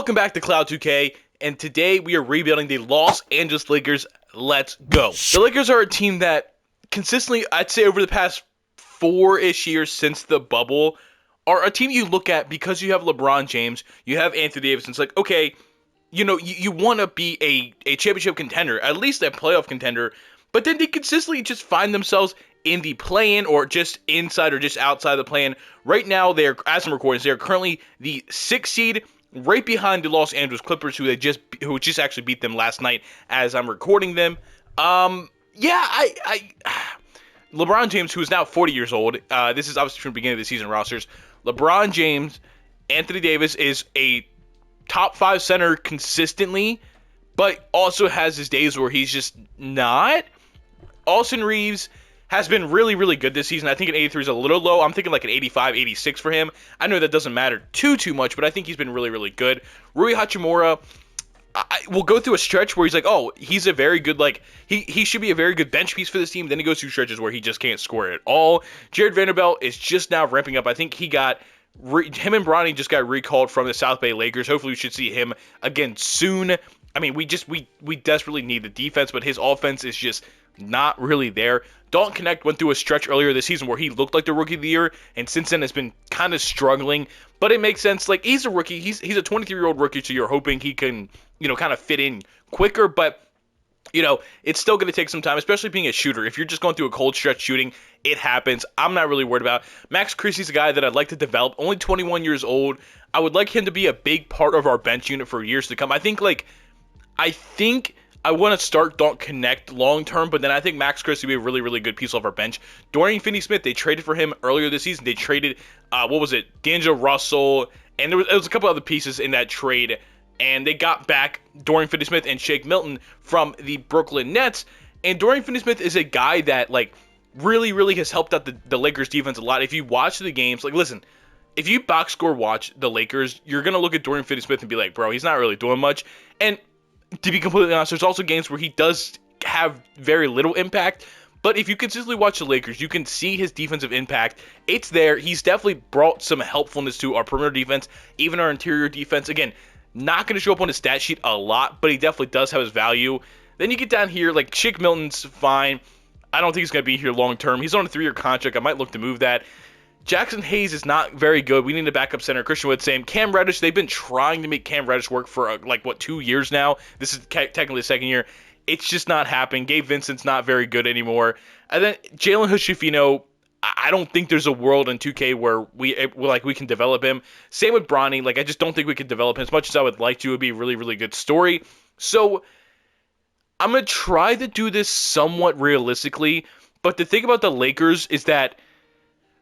Welcome back to Cloud 2K, and today we are rebuilding the Los Angeles Lakers. Let's go. The Lakers are a team that consistently, I'd say over the past 4-ish years since the bubble, are a team you look at because you have LeBron James, you have Anthony Davis, and it's like, okay, you want to be a championship contender, at least a playoff contender, but then they consistently just find themselves in the play-in or just inside or just outside the play-in. Right now, as I'm recording, they are currently the 6th seed, right behind the Los Angeles Clippers, who just actually beat them last night as I'm recording them. LeBron James, who is now 40 years old, this is obviously from the beginning of the season rosters. LeBron James, Anthony Davis is a top 5 center consistently, but also has his days where he's just not. Austin Reeves has been really, really good this season. I think an 83 is a little low. I'm thinking like an 85, 86 for him. I know that doesn't matter too much, but I think he's been really, really good. Rui Hachimura will go through a stretch where he's like, oh, he's a very good, he should be a very good bench piece for this team. Then he goes through stretches where he just can't score at all. Jared Vanderbilt is just now ramping up. I think him and Bronny just got recalled from the South Bay Lakers. Hopefully we should see him again soon. I mean, we desperately need the defense, but his offense is just not really there. Dalton Connect went through a stretch earlier this season where he looked like the rookie of the year, and since then has been kind of struggling. But it makes sense. Like, he's a rookie. He's a 23-year-old rookie, so you're hoping he can, kind of fit in quicker. But, it's still going to take some time, especially being a shooter. If you're just going through a cold stretch shooting, it happens. I'm not really worried about. Max Christie's a guy that I'd like to develop. Only 21 years old. I would like him to be a big part of our bench unit for years to come. I think I want to start Don't Connect long term, but then I think Max Christie would be a really, really good piece of our bench. Dorian Finney-Smith, they traded for him earlier this season. They traded, D'Angelo Russell, and there was a couple other pieces in that trade, and they got back Dorian Finney-Smith and Shake Milton from the Brooklyn Nets. And Dorian Finney-Smith is a guy that, really, really has helped out the Lakers defense a lot. If you watch the games, listen, if you box score watch the Lakers, you're going to look at Dorian Finney-Smith and be like, bro, he's not really doing much. And to be completely honest, there's also games where he does have very little impact. But if you consistently watch the Lakers, you can see his defensive impact. It's there. He's definitely brought some helpfulness to our perimeter defense, even our interior defense. Again, not going to show up on his stat sheet a lot, but he definitely does have his value. Then you get down here, Shake Milton's fine. I don't think he's going to be here long term. He's on a 3-year contract. I might look to move that. Jackson Hayes is not very good. We need a backup center. Christian Wood, same. Cam Reddish, they've been trying to make Cam Reddish work for, 2 years now. This is technically the 2nd year. It's just not happening. Gabe Vincent's not very good anymore. And then Jalen Hood-Schifino, I don't think there's a world in 2K where we can develop him. Same with Bronny. I just don't think we could develop him as much as I would like to. It would be a really, really good story. So I'm going to try to do this somewhat realistically. But the thing about the Lakers is that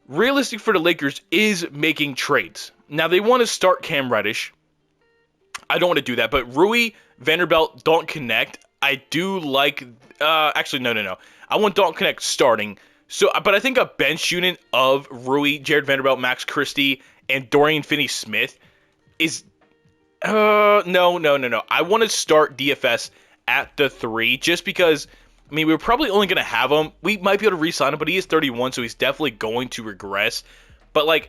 realistic for the Lakers is making trades. Now, they want to start Cam Reddish. I don't want to do that. But Rui, Vanderbilt, don't connect. I do like... actually, no. I want Don't Connect starting. So, but I think a bench unit of Rui, Jared Vanderbilt, Max Christie, and Dorian Finney-Smith is... No. I want to start DFS at the 3 just because... we're probably only going to have him. We might be able to re-sign him, but he is 31, so he's definitely going to regress. But,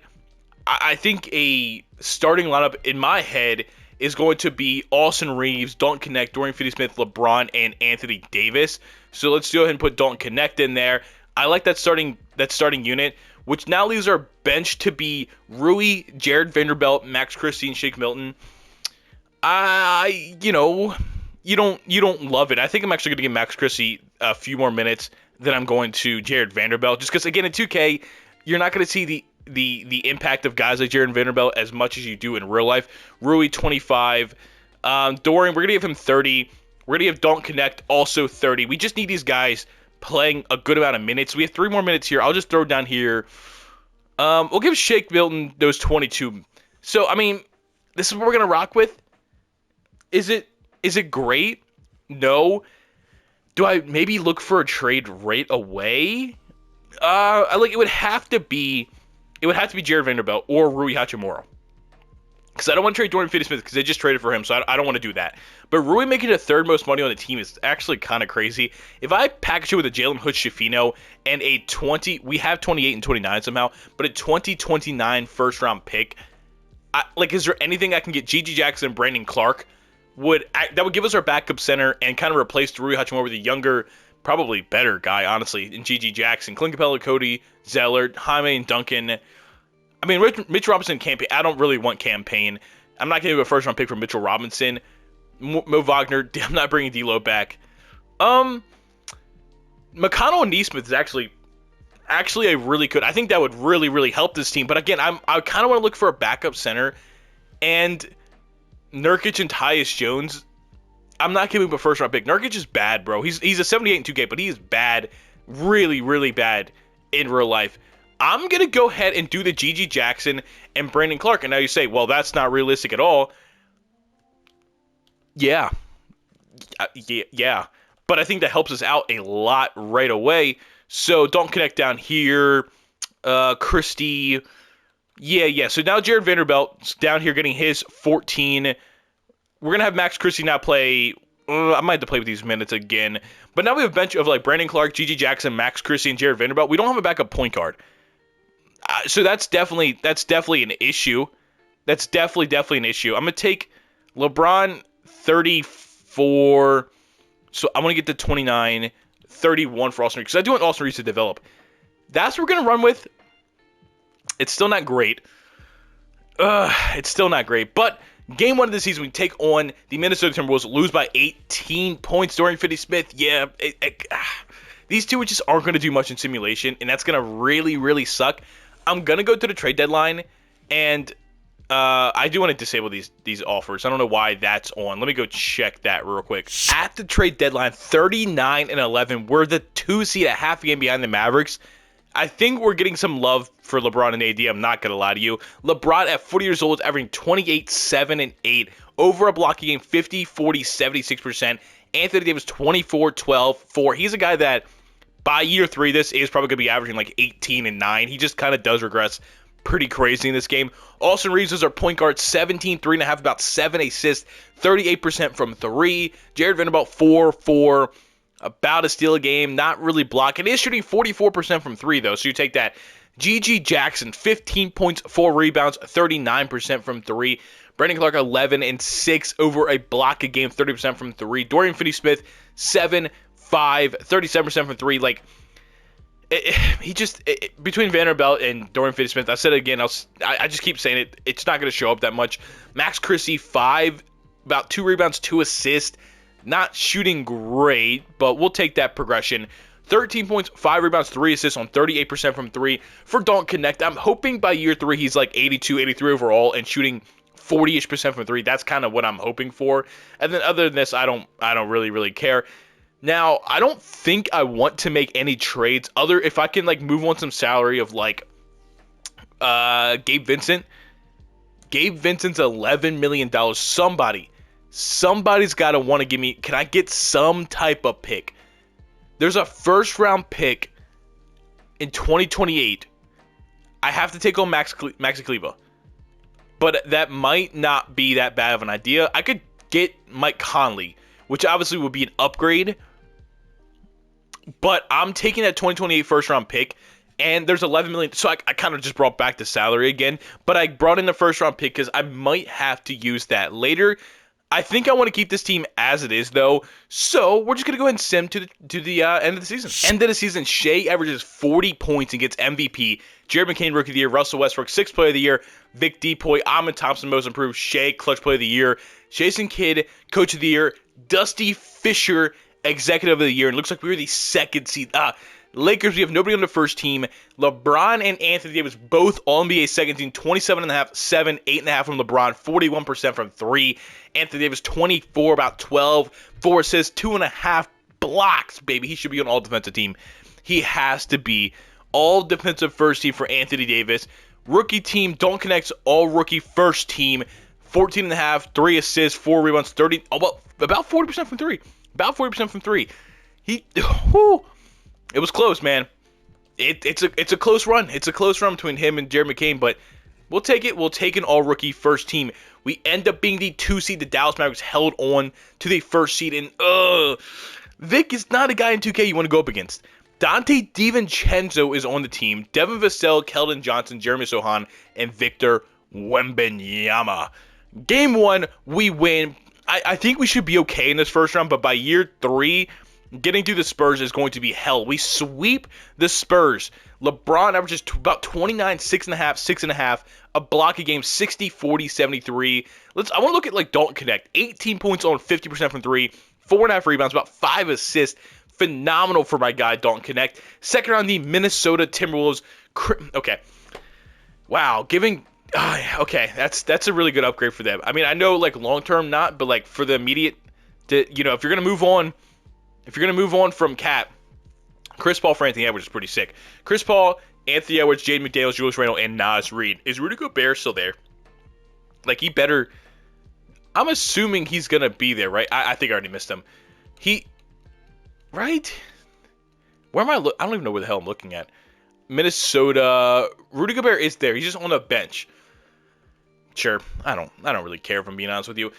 I think a starting lineup in my head is going to be Austin Reeves, Dalton Connect, Dorian Finney-Smith, LeBron, and Anthony Davis. So let's go ahead and put Dalton Connect in there. I like that starting unit, which now leaves our bench to be Rui, Jared Vanderbilt, Max Christie, and Shake Milton. You don't love it. I think I'm actually going to give Max Christie a few more minutes than I'm going to Jared Vanderbilt. Just because, again, in 2K, you're not going to see the impact of guys like Jared Vanderbilt as much as you do in real life. Rui, 25. Dorian, we're going to give him 30. We're going to give Don't Connect also 30. We just need these guys playing a good amount of minutes. We have 3 more minutes here. I'll just throw down here. We'll give Shake Milton those 22. So, this is what we're going to rock with. Is it great? No. Do I maybe look for a trade right away? It would have to be Jared Vanderbilt or Rui Hachimura. Because I don't want to trade Dorian Finney-Smith because they just traded for him, so I don't want to do that. But Rui making the 3rd most money on the team is actually kind of crazy. If I package it with a Jalen Hood-Schifino and we have 28 and 29 somehow, but a 2029 first-round pick, Is there anything I can get Gigi Jackson and Brandon Clark that would give us our backup center and kind of replace Rui Hachimura with a younger, probably better guy, honestly, in Gigi Jackson. Clint Capella, Cody, Zeller, Jaime, and Duncan. I mean, Mitch Robinson campaign. I don't really want campaign. I'm not going to do a first-round pick for Mitchell Robinson. Mo Wagner. I'm not bringing D'Lo back. McConnell and Neesmith is actually a really good. I think that would really help this team. But again, I kind of want to look for a backup center, and Nurkic and Tyus Jones. I'm not giving him a first round pick. Nurkic is bad, bro. He's a 78 in 2K, but he is bad, really bad in real life. I'm gonna go ahead and do the Gigi Jackson and Brandon Clark. And now you say, well, that's not realistic at all. Yeah. But I think that helps us out a lot right away. So don't connect down here. Christie. Yeah. So now Jared Vanderbilt's down here getting his 14. We're going to have Max Christie now play. I might have to play with these minutes again. But now we have a bench of like Brandon Clark, Gigi Jackson, Max Christie, and Jared Vanderbilt. We don't have a backup point guard. So that's definitely an issue. That's definitely an issue. I'm going to take LeBron 34. So I want to get to 29. 31 for Austin Reeves, because I do want Austin Reeves to develop. That's what we're going to run with. It's still not great. But game 1 of the season, we take on the Minnesota Timberwolves, lose by 18 points. Dorian Finney-Smith, these two just aren't going to do much in simulation, and that's going to really suck. I'm going to go to the trade deadline, and I do want to disable these offers. I don't know why that's on. Let me go check that real quick. At the trade deadline, 39-11. We're the 2 seed, a half game behind the Mavericks. I think we're getting some love for LeBron and AD. I'm not going to lie to you. LeBron at 40 years old is averaging 28, 7, and 8. Over a blocking game, 50, 40, 76%. Anthony Davis, 24, 12, 4. He's a guy that by year 3, this is probably going to be averaging like 18 and 9. He just kind of does regress pretty crazy in this game. Austin Reeves is our point guard, 17, 3.5, about 7 assists, 38% from 3. Jared Vanderbilt, 4, about a steal a game, not really blocking. He is shooting 44% from 3, though, so you take that. Gigi Jackson, 15 points, 4 rebounds, 39% from 3. Brandon Clark, 11 and 6 over a block a game, 30% from 3. Dorian Finney-Smith, 7, 5, 37% from 3. Between Vanderbilt and Dorian Finney-Smith, I said it again, I just keep saying it, it's not going to show up that much. Max Christie, 5, about 2 rebounds, 2 assists, not shooting great, but we'll take that progression. 13 points, 5 rebounds, 3 assists on 38% from 3 for Don't Connect. I'm hoping by year 3 he's like 82, 83 overall and shooting 40-ish% from 3. That's kind of what I'm hoping for. And then other than this, I don't really care. Now, I don't think I want to make any trades if I can move on some salary of Gabe Vincent. Gabe Vincent's $11 million. Somebody's got to want to give me, can I get some type of pick? There's a first round pick in 2028. I have to take on Maxi Kleber. But that might not be that bad of an idea. I could get Mike Conley, which obviously would be an upgrade. But I'm taking that 2028 first round pick, and there's $11 million. So I kind of just brought back the salary again. But I brought in the first round pick because I might have to use that later. I think I want to keep this team as it is, though. So we're just going to go ahead and sim to the end of the season. End of the season, Shea averages 40 points and gets MVP. Jared McCain, Rookie of the Year. Russell Westbrook, 6th Player of the Year. Vic Depoy, Ahmed Thompson, Most Improved. Shea, Clutch Player of the Year. Jason Kidd, Coach of the Year. Dusty Fisher, Executive of the Year. And it looks like we were the 2nd seed. Lakers, we have nobody on the first team. LeBron and Anthony Davis, both All-NBA second team, 27.5, 7, 8.5 from LeBron, 41% from 3. Anthony Davis, 24, about 12, 4 assists, 2.5 blocks, baby. He should be on all defensive team. He has to be all defensive first team for Anthony Davis. Rookie team, Don't Connect's all rookie first team, 14.5, 3 assists, 4 rebounds, about 40% from 3. About 40% from 3. It was close, man. It's a close run. It's a close run between him and Jared McCain, but we'll take it. We'll take an all-rookie first team. We end up being the 2 seed. The Dallas Mavericks held on to the 1st seed, and Vic is not a guy in 2K you want to go up against. Dante DiVincenzo is on the team. Devin Vassell, Keldon Johnson, Jeremy Sohan, and Victor Wembenyama. Game 1, we win. I think we should be okay in this first round, but by year 3, getting through the Spurs is going to be hell. We sweep the Spurs. LeBron averages about 29, 6.5, 6.5, a block a game, 60, 40, 73. I want to look at like Dalton Connect. 18 points on 50% from 3, 4.5 rebounds, about 5 assists. Phenomenal for my guy, Dalton Connect. Second round, the Minnesota Timberwolves. Okay. Wow, okay, that's a really good upgrade for them. I mean, I know like long term not, but like for the immediate, if you're gonna move on from Cat, Chris Paul for Anthony Edwards is pretty sick. Chris Paul, Anthony Edwards, Jaden McDaniels, Julius Randle, and Nas Reed. Is Rudy Gobert still there? Like he better. I'm assuming he's gonna be there, right? I think I already missed him. Right? Where am I? I don't even know where the hell I'm looking at. Minnesota. Rudy Gobert is there. He's just on the bench. Sure. I don't really care if I'm being honest with you.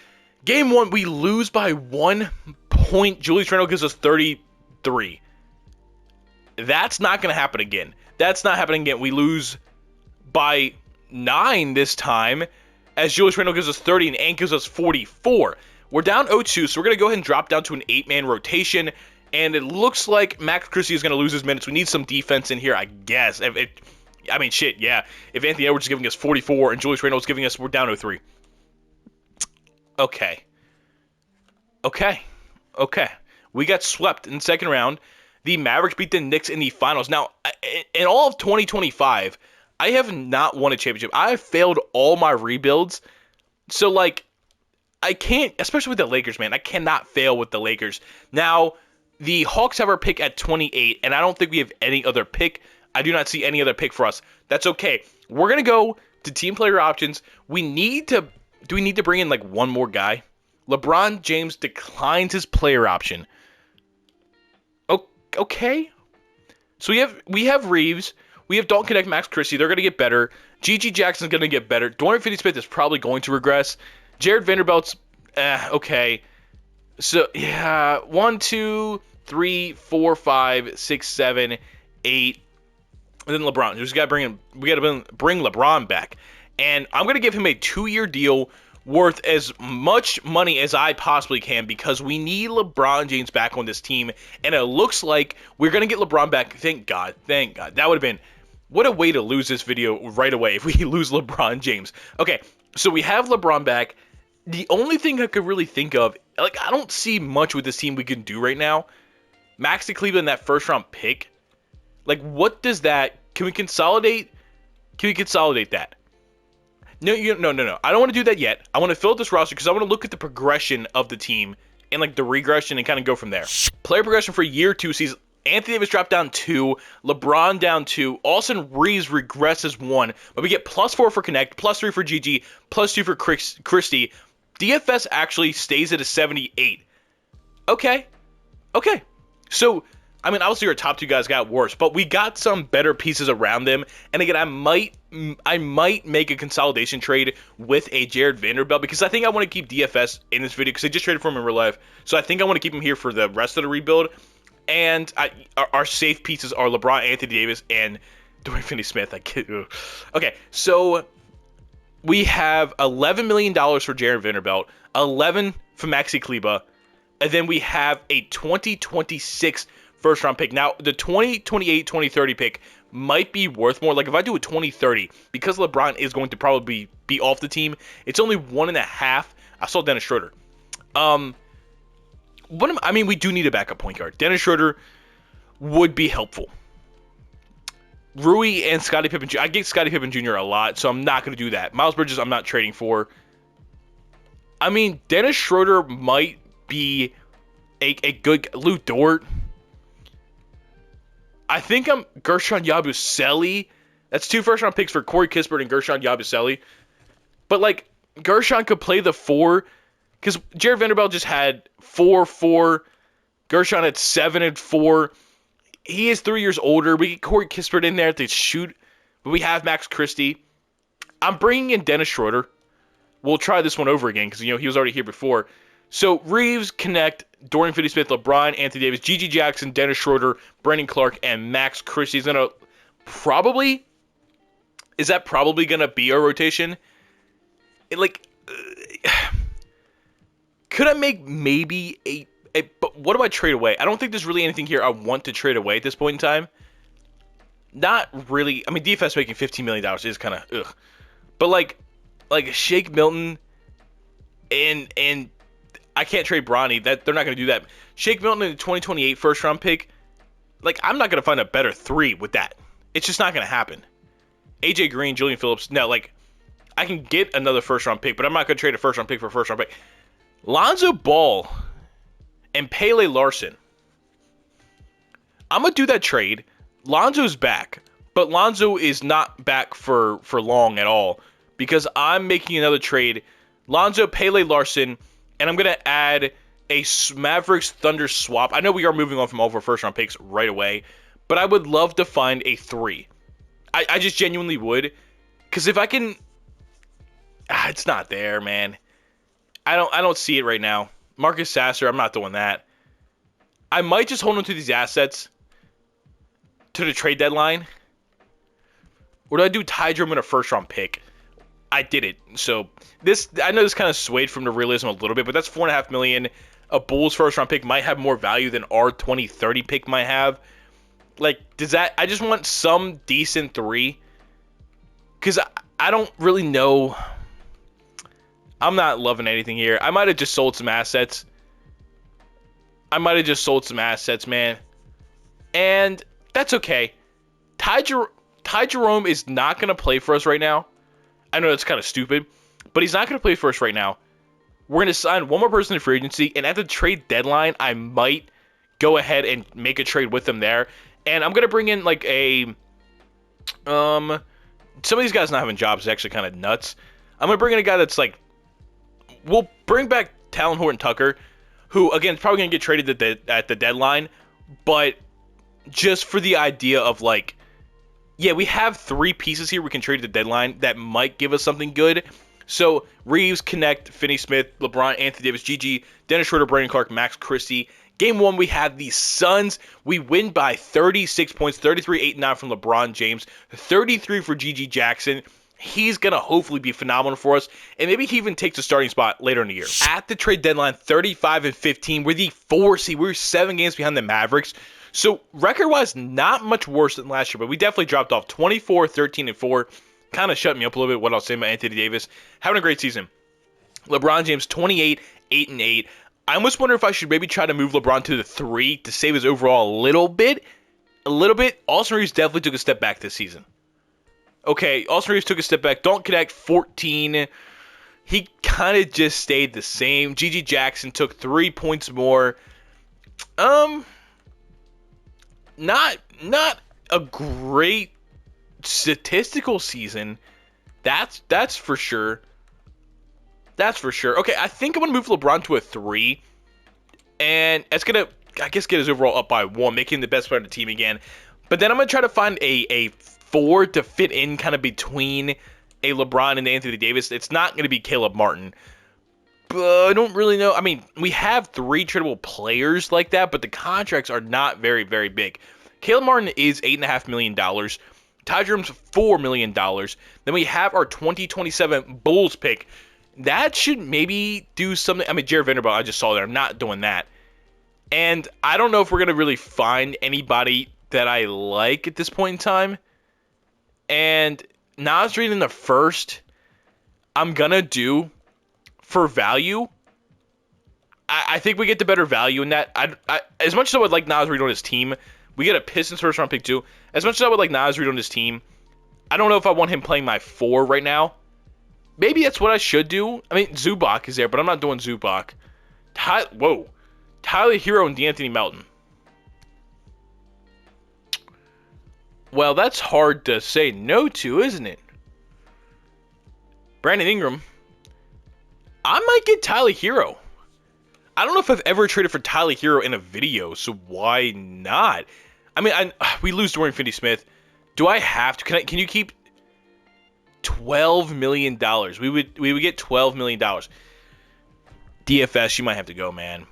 Game 1, we lose by 1 point. Julius Randle gives us 33. That's not going to happen again. That's not happening again. We lose by 9 this time, as Julius Randle gives us 30 and Ant gives us 44. We're down 0-2, so we're going to go ahead and drop down to an 8-man rotation, and it looks like Max Christie is going to lose his minutes. We need some defense in here, I guess. If Anthony Edwards is giving us 44 and Julius Randle is giving us, we're down 0-3. Okay. We got swept in the second round. The Mavericks beat the Knicks in the finals. Now, in all of 2025, I have not won a championship. I have failed all my rebuilds. So, like, I can't, especially with the Lakers, man. I cannot fail with the Lakers. Now, the Hawks have our pick at 28, and I don't think we have any other pick. I do not see any other pick for us. That's okay. We're going to go to team player options. Do we need to bring in, like, one more guy? LeBron James declines his player option. Okay. So we have Reeves. We have Dalton Connect, Max Christie. They're going to get better. G.G. Jackson's going to get better. Dorian Finney-Smith is probably going to regress. Jared Vanderbilt's, okay. So, yeah, 1, 2, 3, 4, 5, 6, 7, 8. And then LeBron. We got to bring LeBron back. And I'm going to give him a 2-year deal worth as much money as I possibly can because we need LeBron James back on this team. And it looks like we're going to get LeBron back. Thank God. That would have been, what a way to lose this video right away if we lose LeBron James. Okay, so we have LeBron back. The only thing I could really think of, like, I don't see much with this team we can do right now. Maxi Cleveland, that first round pick. Like, what does that, can we consolidate that? No. I don't want to do that yet. I want to fill out this roster because I want to look at the progression of the team and like the regression and kind of go from there. Player progression for year 2 sees Anthony Davis drop down 2, LeBron down 2, Austin Reeves regresses 1, but we get +4 for Connect, +3 for GG, +2 for Christie. DFS actually stays at a 78. Okay. So, I mean, obviously our top 2 guys got worse, but we got some better pieces around them. And again, I might make a consolidation trade with a Jared Vanderbilt because I think I want to keep DFS in this video because I just traded for him in real life. So I think I want to keep him here for the rest of the rebuild. And our safe pieces are LeBron, Anthony Davis, and Dorian Finney-Smith. Okay, so we have $11 million for Jared Vanderbilt, 11 for Maxi Kleber, and then we have a 2026 first round pick. Now, the 2028, 2030 pick might be worth more. Like, if I do a 2030, because LeBron is going to probably be off the team, it's only 1.5. I saw Dennis Schroeder. We do need a backup point guard. Dennis Schroeder would be helpful. Rui and Scottie Pippen Jr. I get Scottie Pippen Jr. a lot, so I'm not going to do that. Miles Bridges, I'm not trading for. I mean, Dennis Schroeder might be a good Lou Dort. I think I'm Gershon Yabusele. That's 2 first-round picks for Corey Kispert and Gershon Yabusele. But, like, Gershon could play the 4 because Jared Vanderbilt just had 4-4. Gershon had 7 and 4. He is 3 years older. We get Corey Kispert in there to shoot. But we have Max Christie. I'm bringing in Dennis Schroeder. We'll try this one over again because, he was already here before. So, Reeves, Connect, Dorian Finney-Smith, LeBron, Anthony Davis, G.G. Jackson, Dennis Schroeder, Brandon Clark, and Max Christie is going to probably... Is that probably going to be our rotation? like, could I make maybe but what do I trade away? I don't think there's really anything here I want to trade away at this point in time. Not really. I mean, DFS making $15 million is kind of ugh. But like Shake Milton and I can't trade Bronny. That they're not going to do that. Shake Milton in the 2028 first round pick. Like, I'm not going to find a better 3 with that. It's just not going to happen. AJ Green, Julian Phillips. No, like, I can get another first round pick, but I'm not going to trade a first round pick for a first round pick. Lonzo Ball and Pele Larson. I'm going to do that trade. Lonzo's back, but Lonzo is not back for long at all because I'm making another trade. Lonzo, Pele Larson, and I'm going to add a Mavericks Thunder swap. I know we are moving on from all of our first round picks right away, but I would love to find a 3. I just genuinely would, because if I can, it's not there, man. I don't see it right now. Marcus Sasser, I'm not doing that. I might just hold on to these assets to the trade deadline. Or do I do Ty Jerome in a first round pick? I did it. So I know this kind of swayed from the realism a little bit, but that's $4.5 million. A Bulls first round pick might have more value than our 2030 pick might have. Like, does that? I just want some decent 3. Because I don't really know. I'm not loving anything here. I might have just sold some assets. Man. And that's okay. Ty Jerome is not going to play for us right now. I know that's kind of stupid, but he's not going to play for us right now. We're going to sign one more person in free agency, and at the trade deadline, I might go ahead and make a trade with them there. And I'm going to bring in like some of these guys not having jobs is actually kind of nuts. I'm going to bring in a guy that's like, we'll bring back Talon Horton-Tucker, who, again, is probably going to get traded at the deadline, but just for the idea of like, yeah, we have 3 pieces here we can trade at the deadline that might give us something good. So, Reeves, Connect, Finney-Smith, LeBron, Anthony Davis, GG, Dennis Schroeder, Brandon Clark, Max Christie. Game 1, we have the Suns. We win by 36 points, 33, 8, 9 from LeBron James, 33 for GG Jackson. He's going to hopefully be phenomenal for us, and maybe he even takes a starting spot later in the year. At the trade deadline, 35-15. We're the 4 seed. We're 7 games behind the Mavericks. So, record-wise, not much worse than last year, but we definitely dropped off 24, 13, and 4. Kind of shut me up a little bit what I'll say about Anthony Davis. Having a great season. LeBron James, 28, 8, and 8. I almost wonder if I should maybe try to move LeBron to the 3 to save his overall a little bit. Austin Reeves definitely took a step back this season. Okay, Austin Reeves took a step back. Don't Connect, 14. He kind of just stayed the same. GG Jackson took 3 points more. Not a great statistical season. That's for sure. Okay, I think I'm going to move LeBron to a 3. And it's going to, I guess, get his overall up by 1, making him the best player on the team again. But then I'm going to try to find a 4 to fit in kind of between a LeBron and Anthony Davis. It's not going to be Caleb Martin. But I don't really know. I mean, we have 3 tradable players like that, but the contracts are not very, very big. Caleb Martin is $8.5 million. Ty Jerome's $4 million. Then we have our 2027 Bulls pick. That should maybe do something. I mean, Jared Vanderbilt, I just saw there. I'm not doing that. And I don't know if we're going to really find anybody that I like at this point in time. And Nas Reed in the first, I'm going to do for value. I think we get the better value in that. As much as I would like Nas Reed on his team, we get a Pistons first round pick too. As much as I would like Nas Reed on his team, I don't know if I want him playing my 4 right now. Maybe that's what I should do. I mean, Zubac is there, but I'm not doing Zubac. Tyler Hero and D'Anthony Melton. Well, that's hard to say no to, isn't it? Brandon Ingram. I might get Tyler Hero. I don't know if I've ever traded for Tyler Hero in a video, so why not? I mean, we lose Dorian Finney-Smith. Do I have to? Can you keep $12 million? We would get $12 million. DFS, you might have to go, man.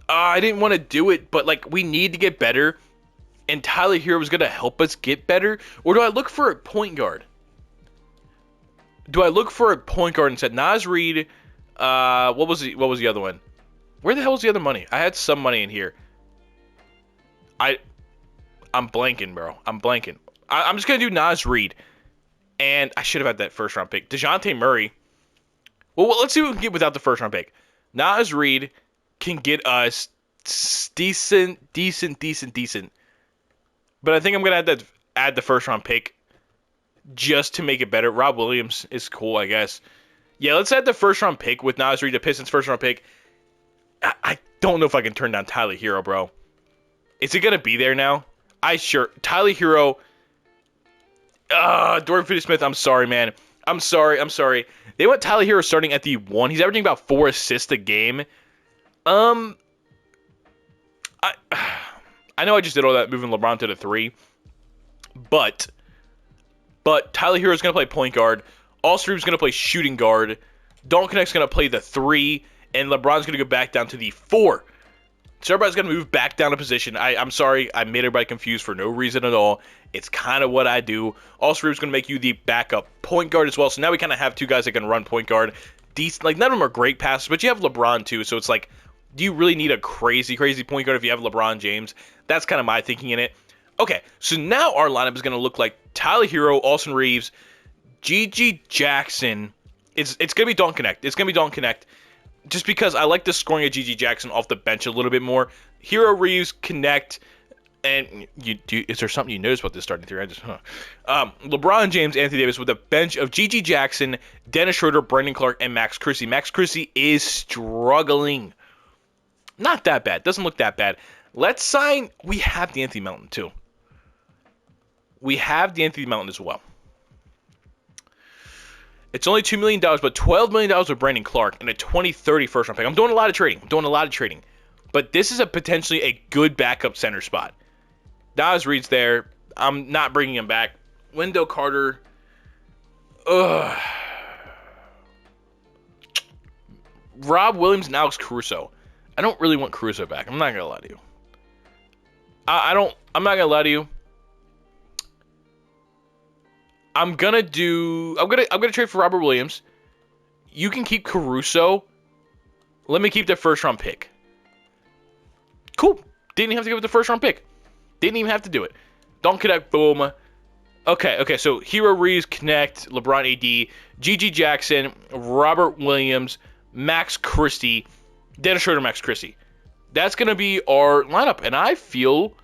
I didn't want to do it, but like we need to get better, and Tyler Hero was gonna help us get better. Or do I look for a point guard? Do I look for a point guard instead? Naz Reid. What was the other one? Where the hell was the other money? I had some money in here. I'm blanking, bro. I'm blanking. I'm just gonna do Naz Reid, and I should have had that first round pick. DeJounte Murray. Well, let's see what we can get without the first round pick. Naz Reid can get us decent. But I think I'm gonna add the first round pick just to make it better. Rob Williams is cool, I guess. Yeah, let's add the first round pick with Naz Reid, the Pistons first round pick. I don't know if I can turn down Tyler Hero, bro. Is it gonna be there now? Tyler Hero. Dorian Finney-Smith, I'm sorry, man. I'm sorry. They want Tyler Hero starting at the 1. He's averaging about 4 assists a game. I know I just did all that moving LeBron to the 3. But Tyler Hero's going to play point guard. Austin Reeves going to play shooting guard. Dalton Connect's going to play the 3. And LeBron's going to go back down to the 4. So everybody's going to move back down a position. I'm sorry. I made everybody confused for no reason at all. It's kind of what I do. Austin Reeves going to make you the backup point guard as well. So now we kind of have 2 guys that can run point guard. Decent, like, none of them are great passers, but you have LeBron too. So it's like, do you really need a crazy point guard if you have LeBron James? That's kind of my thinking in it. Okay, so now our lineup is going to look like Tyler Hero, Austin Reeves, G.G. Jackson. It's going to be Dalton Connect. It's going to be Dalton Connect. Just because I like the scoring of G.G. Jackson off the bench a little bit more. Hero, Reeves, Connect, and is there something you notice about this starting three? LeBron James, Anthony Davis with a bench of G.G. Jackson, Dennis Schroeder, Brandon Clark, and Max Christie. Max Christie is struggling. Not that bad. Doesn't look that bad. Let's sign. We have the Anthony Melton too. We have the Anthony Melton as well. It's only $2 million, but $12 million with Brandon Clark and a 2030 first round pick. I'm doing a lot of trading. But this is potentially a good backup center spot. Naz Reid's there. I'm not bringing him back. Wendell Carter. Ugh. Rob Williams and Alex Caruso. I don't really want Caruso back. I'm not going to lie to you. I'm not going to lie to you. I'm gonna trade for Robert Williams. You can keep Caruso. Let me keep the first round pick. Cool. Didn't even have to give it the first round pick. Didn't even have to do it. Don't connect. Boom. Okay. So Hero, Reeves, Connect, LeBron, AD, G.G. Jackson, Robert Williams, Max Christie, Dennis Schroeder, Max Christie. That's gonna be our lineup, and I feel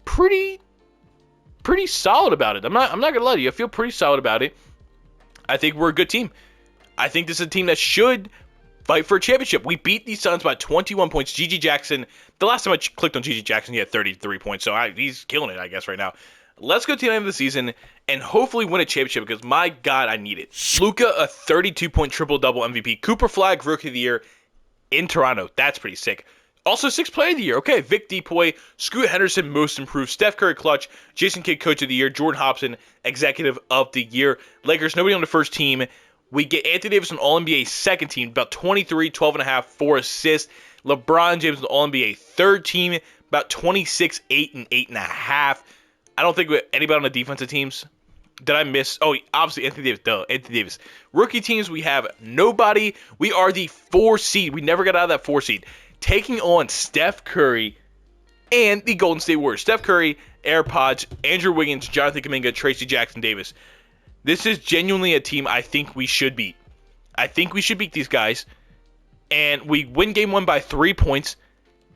pretty solid about it. I'm not gonna lie to you. I feel pretty solid about it. I think we're a good team. I think this is a team that should fight for a championship. We beat these Suns by 21 points. G.G. Jackson. The last time I clicked on G.G. Jackson, he had 33 points. So he's killing it, I guess, right now. Let's go to the end of the season and hopefully win a championship because, my God, I need it. Luka, a 32-point triple-double MVP. Cooper Flag, Rookie of the Year in Toronto. That's pretty sick. Also, 6th Player of the Year. Okay, Vic Depoy, Scoot Henderson, Most Improved, Steph Curry, Clutch, Jason Kidd, Coach of the Year, Jordan Hobson, Executive of the Year. Lakers, nobody on the first team. We get Anthony Davis on All-NBA second team, about 23, 12.5, 4 assists. LeBron James on All-NBA third team, about 26, 8, and 8.5. I don't think anybody on the defensive teams. Did I miss? Oh, obviously Anthony Davis. Duh, Anthony Davis. Rookie teams, we have nobody. We are the 4 seed. We never got out of that 4 seed. Taking on Steph Curry and the Golden State Warriors. Steph Curry, AirPods, Andrew Wiggins, Jonathan Kuminga, Tracy Jackson Davis. This is genuinely a team I think we should beat. I think we should beat these guys. And we win game 1 by 3 points.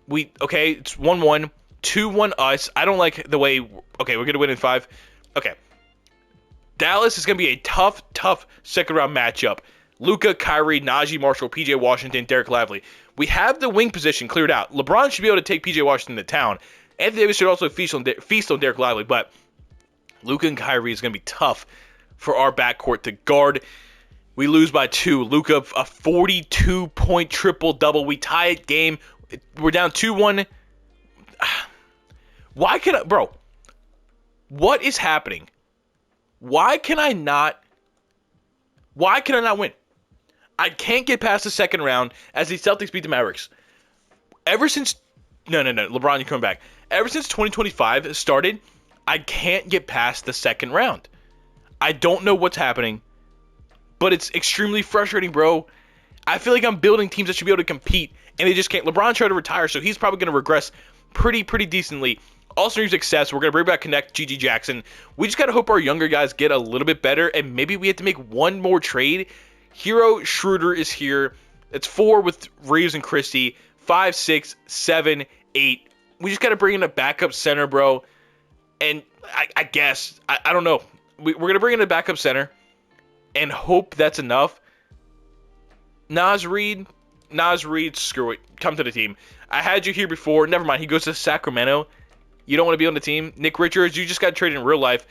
It's 1-1, 2-1 us. I don't like the way, we're going to win in 5. Okay. Dallas is going to be a tough second round matchup. Luka, Kyrie, Najee Marshall, PJ Washington, Derek Lively. We have the wing position cleared out. LeBron should be able to take PJ Washington to town. Anthony Davis should also feast on Derek Lively, but Luka and Kyrie is going to be tough for our backcourt to guard. We lose by 2. Luka, a 42-point triple-double. We tie it game. We're down 2-1. Bro, what is happening? Why can I not win? I can't get past the second round as the Celtics beat the Mavericks. No, LeBron, you're coming back. Ever since 2025 started, I can't get past the second round. I don't know what's happening. but it's extremely frustrating, bro. I feel like I'm building teams that should be able to compete, and they just can't. LeBron tried to retire, so he's probably going to regress pretty decently. Austin Reeves success. We're going to bring back Connect, GG Jackson. We just got to hope our younger guys get a little bit better, and maybe we have to make one more trade. Hero Schroeder is here. It's 4 with Reeves and Christie. 5, 6, 7, 8. We just got to bring in a backup center, bro. And I guess, I don't know. We're going to bring in a backup center and hope that's enough. Naz Reid, screw it. Come to the team. I had you here before. Never mind. He goes to Sacramento. You don't want to be on the team. Nick Richards, you just got traded in real life.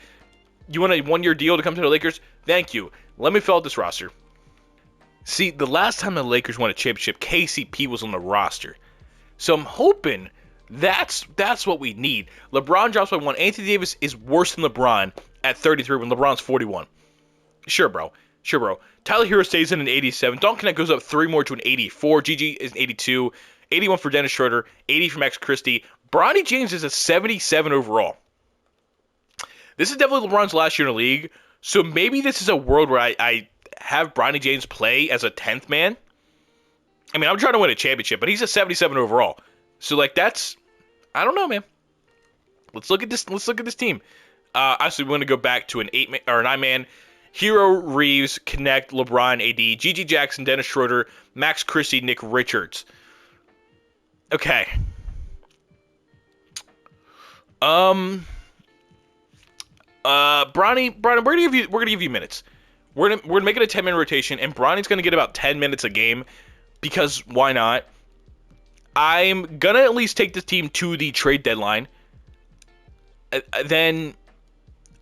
You want a 1-year deal to come to the Lakers? Thank you. Let me fill out this roster. See, the last time the Lakers won a championship, KCP was on the roster. So I'm hoping that's what we need. LeBron drops by 1. Anthony Davis is worse than LeBron at 33 when LeBron's 41. Sure, bro. Tyler Hero stays in an 87. Dalton Connect goes up 3 more to an 84. GG is an 82. 81 for Dennis Schroeder. 80 for Max Christie. Bronny James is a 77 overall. This is definitely LeBron's last year in the league. So maybe this is a world where I have Bronny James play as a 10th man. I mean, I'm trying to win a championship, but he's a 77 overall. So, like, that's... I don't know, man. Let's look at this team. Actually, we want to go back to an 8-man or a 9-man. Hero, Reeves, Connect, LeBron, AD, GG Jackson, Dennis Schroeder, Max Christie, Nick Richards. Okay. Bronny, we're gonna give you minutes. We're gonna make it a 10-minute rotation, and Bronny's gonna get about 10 minutes a game because why not? I'm gonna at least take this team to the trade deadline. Then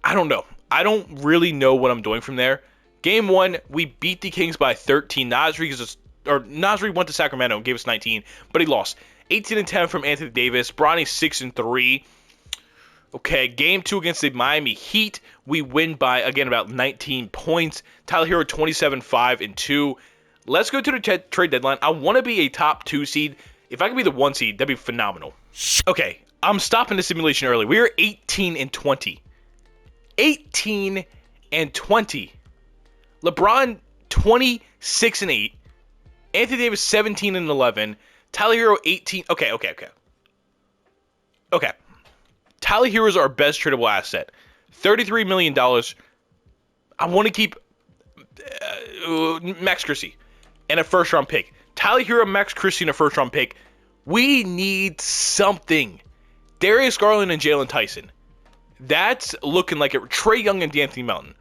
I don't know. I don't really know what I'm doing from there. Game 1, we beat the Kings by 13. Nasri went to Sacramento and gave us 19, but he lost. 18-10 from Anthony Davis. Bronny 6-3. Okay, game 2 against the Miami Heat, we win by, again, about 19 points. Tyler Hero 27-5-2. Let's go to the trade deadline. I want to be a top 2 seed. If I could be the 1 seed, that'd be phenomenal. Okay, I'm stopping the simulation early. We are 18-20. 18-20. LeBron 26-8. Anthony Davis 17-11. Tyler Hero 18. Okay. Tyler Hero is our best tradable asset. $33 million. I want to keep Max Christie and a first-round pick. Tyler Hero, Max Christie, and a first-round pick. We need something. Darius Garland and Jalen Tyson. That's looking like it. Trae Young and D'Anthony Melton.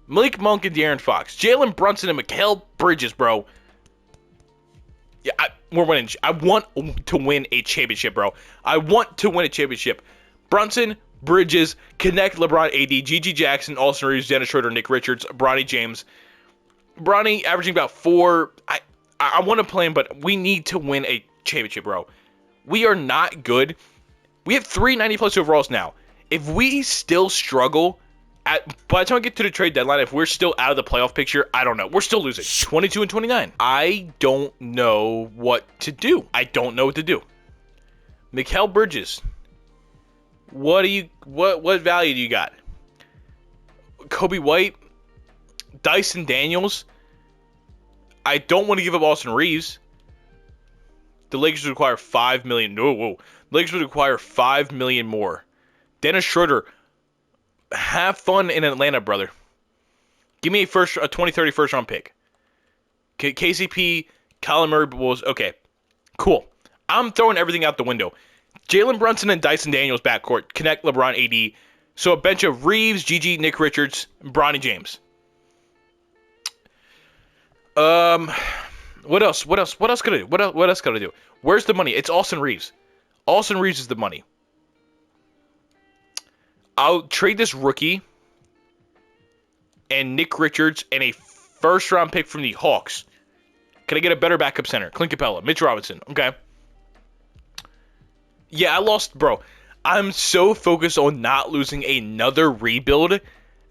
Malik Monk and De'Aaron Fox. Jalen Brunson and Mikal Bridges, bro. Yeah, we're winning. I want to win a championship, bro. I want to win a championship. Brunson, Bridges, Connect, LeBron, AD, GG Jackson, Austin Reeves, Dennis Schroeder, Nick Richards, Bronny James. Bronny averaging about 4. I want to play him, but we need to win a championship, bro. We are not good. We have 3 90-plus overalls now. If we still struggle, by the time I get to the trade deadline, if we're still out of the playoff picture, I don't know. We're still losing. 22-29. I don't know what to do. Mikal Bridges. What value do you got? Kobe White, Dyson Daniels. I don't want to give up Austin Reeves. The Lakers would require $5 million. The Lakers would require $5 million more. Dennis Schroeder. Have fun in Atlanta, brother. Give me a 2030 first round pick. KCP, Kyler Murray was okay. Cool. I'm throwing everything out the window. Jalen Brunson and Dyson Daniels backcourt. Connect, LeBron, AD. So a bench of Reeves, GG, Nick Richards, Bronny James. What else? What else could I do? What else could I do? Where's the money? It's Austin Reeves. Austin Reeves is the money. I'll trade this rookie and Nick Richards and a first-round pick from the Hawks. Can I get a better backup center? Clint Capella, Mitch Robinson. Okay. Yeah, I lost, bro. I'm so focused on not losing another rebuild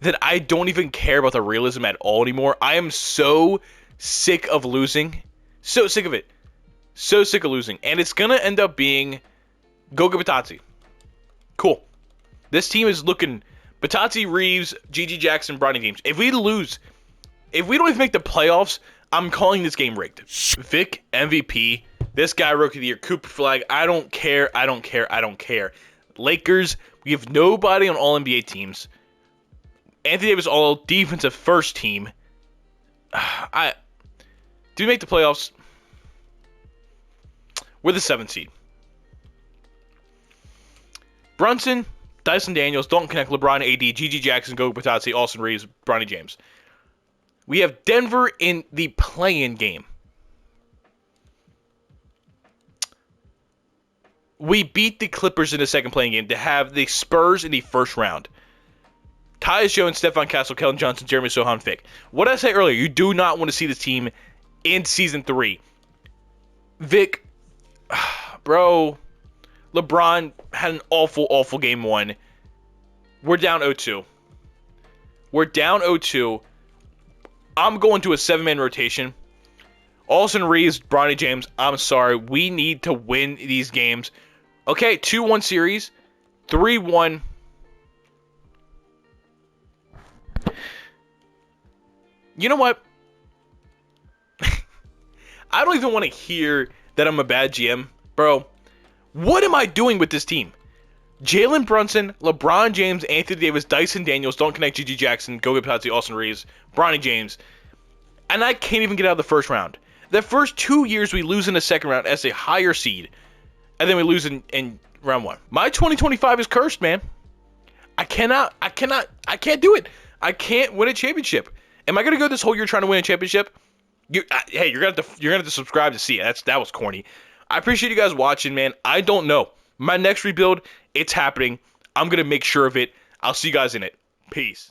that I don't even care about the realism at all anymore. I am so sick of losing. So sick of it. So sick of losing. And it's going to end up being Goga Batati. Cool. This team is looking Batati, Reeves, GG Jackson, Bronny James. If we lose If we don't even make the playoffs, I'm calling this game rigged. Vic, MVP. This guy, Rookie of the Year. Cooper Flag. I don't care. Lakers, we have nobody on all NBA teams. Anthony Davis, all defensive first team. Do we make the playoffs? We're the 7th seed. Brunson, Dyson Daniels, Dalton Connect, LeBron, AD, Gigi Jackson, Goga Bitadze, Austin Reeves, Bronny James. We have Denver in the play-in game. We beat the Clippers in the second play-in game to have the Spurs in the first round. Tyus Jones, Stephon Castle, Keldon Johnson, Jeremy Sohan, Vic. What did I say earlier? You do not want to see this team in Season 3. Vic, bro, LeBron had an awful Game 1. We're down 0-2. I'm going to a 7-man rotation. Austin Reeves, Bronny James, I'm sorry. We need to win these games. Okay, 2-1 series. 3-1. You know what? I don't even want to hear that I'm a bad GM. Bro, what am I doing with this team? Jalen Brunson, LeBron James, Anthony Davis, Dyson Daniels, Dalton Connect, Gigi Jackson, Goga Bitadze, Austin Reeves, Bronny James. And I can't even get out of the first round. The first 2 years we lose in the second round as a higher seed. And then we lose in round 1. My 2025 is cursed, man. I can't do it. I can't win a championship. Am I going to go this whole year trying to win a championship? Hey, you're gonna have to subscribe to see it. That was corny. I appreciate you guys watching, man. I don't know. My next rebuild, it's happening. I'm gonna make sure of it. I'll see you guys in it. Peace.